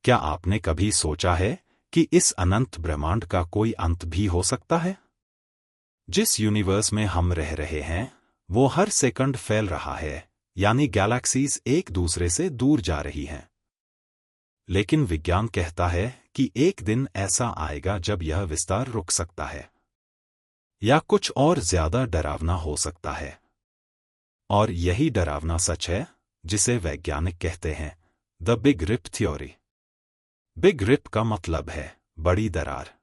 क्या आपने कभी सोचा है कि इस अनंत ब्रह्मांड का कोई अंत भी हो सकता है? जिस यूनिवर्स में हम रह रहे हैं वो हर सेकंड फैल रहा है, यानी गैलेक्सीज एक दूसरे से दूर जा रही हैं। लेकिन विज्ञान कहता है कि एक दिन ऐसा आएगा जब यह विस्तार रुक सकता है, या कुछ और ज्यादा डरावना हो सकता है। और यही डरावना सच है जिसे वैज्ञानिक कहते हैं the big rip theory. Big rip का मतलब है बड़ी दरार।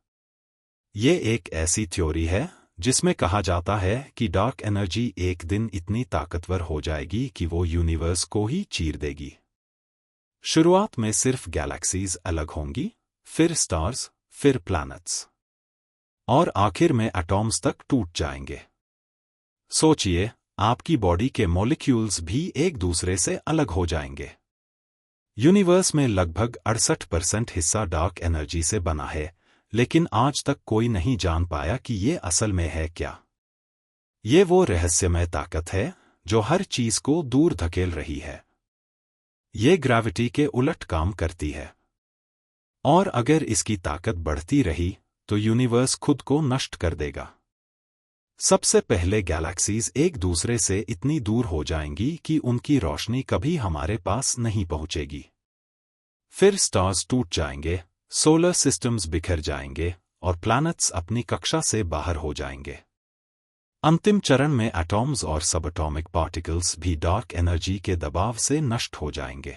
ये एक ऐसी थ्योरी है जिसमें कहा जाता है कि डार्क एनर्जी एक दिन इतनी ताकतवर हो जाएगी कि वो यूनिवर्स को ही चीर देगी। शुरुआत में सिर्फ गैलेक्सीज अलग होंगी, फिर स्टार्स, फिर प्लैनेट्स, और आखिर में एटॉम्स तक टूट जाएंगे। सोचिए, आपकी बॉडी के मॉलिक्यूल्स भी एक दूसरे से अलग हो जाएंगे। यूनिवर्स में लगभग 68% हिस्सा डार्क एनर्जी से बना है, लेकिन आज तक कोई नहीं जान पाया कि ये असल में है क्या। ये वो रहस्यमय ताकत है जो हर चीज को दूर धकेल रही है। ये ग्रेविटी के उलट काम करती है, और अगर इसकी ताकत बढ़ती रही तो यूनिवर्स खुद को नष्ट कर देगा। सबसे पहले गैलेक्सीज एक दूसरे से इतनी दूर हो जाएंगी कि उनकी रोशनी कभी हमारे पास नहीं पहुंचेगी। फिर स्टार्स टूट जाएंगे, सोलर सिस्टम्स बिखर जाएंगे, और प्लैनेट्स अपनी कक्षा से बाहर हो जाएंगे। अंतिम चरण में एटॉम्स और सबएटॉमिक पार्टिकल्स भी डार्क एनर्जी के दबाव से नष्ट हो जाएंगे।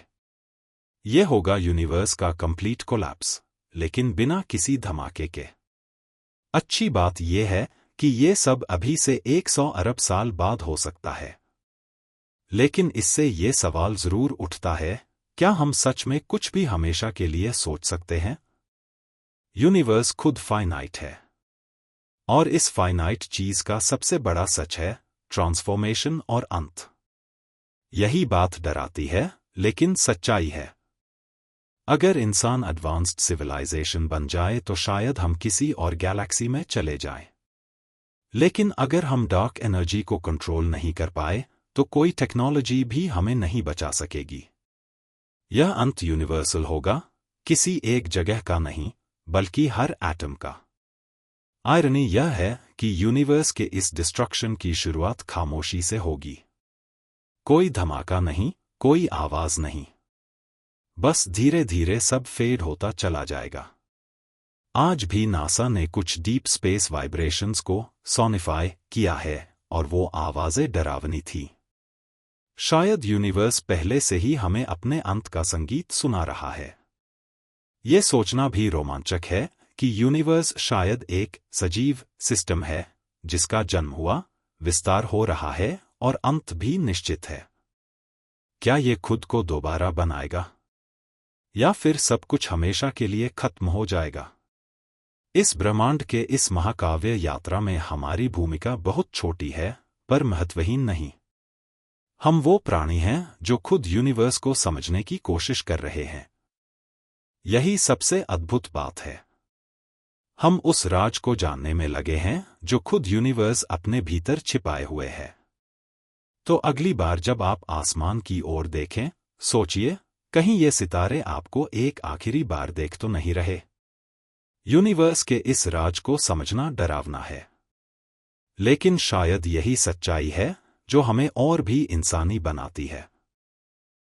ये होगा यूनिवर्स का कंप्लीट कोलैप्स, लेकिन बिना किसी धमाके के। अच्छी बात यह है कि ये सब अभी से 100 अरब साल बाद हो सकता है। लेकिन इससे ये सवाल जरूर उठता है, क्या हम सच में कुछ भी हमेशा के लिए सोच सकते हैं? यूनिवर्स खुद फाइनाइट है, और इस फाइनाइट चीज का सबसे बड़ा सच है ट्रांसफॉर्मेशन और अंत। यही बात डराती है, लेकिन सच्चाई है। अगर इंसान एडवांस्ड सिविलाइजेशन बन जाए तो शायद हम किसी और गैलेक्सी में चले जाएं। लेकिन अगर हम डार्क एनर्जी को कंट्रोल नहीं कर पाए तो कोई टेक्नोलॉजी भी हमें नहीं बचा सकेगी। यह अंत यूनिवर्सल होगा, किसी एक जगह का नहीं, बल्कि हर एटम का। आयरनी यह है कि यूनिवर्स के इस डिस्ट्रक्शन की शुरुआत खामोशी से होगी। कोई धमाका नहीं, कोई आवाज नहीं, बस धीरे धीरे सब फेड होता चला जाएगा। आज भी नासा ने कुछ डीप स्पेस वाइब्रेशंस को सोनिफाई किया है, और वो आवाजें डरावनी थी। शायद यूनिवर्स पहले से ही हमें अपने अंत का संगीत सुना रहा है। ये सोचना भी रोमांचक है कि यूनिवर्स शायद एक सजीव सिस्टम है जिसका जन्म हुआ, विस्तार हो रहा है और अंत भी निश्चित है। क्या ये खुद को दोबारा बनाएगा, या फिर सब कुछ हमेशा के लिए खत्म हो जाएगा? इस ब्रह्मांड के इस महाकाव्य यात्रा में हमारी भूमिका बहुत छोटी है, पर महत्वहीन नहीं। हम वो प्राणी हैं जो खुद यूनिवर्स को समझने की कोशिश कर रहे हैं। यही सबसे अद्भुत बात है। हम उस राज को जानने में लगे हैं जो खुद यूनिवर्स अपने भीतर छिपाए हुए है। तो अगली बार जब आप आसमान की ओर देखें, सोचिए, कहीं ये सितारे आपको एक आखिरी बार देख तो नहीं रहे। यूनिवर्स के इस राज को समझना डरावना है, लेकिन शायद यही सच्चाई है जो हमें और भी इंसानी बनाती है।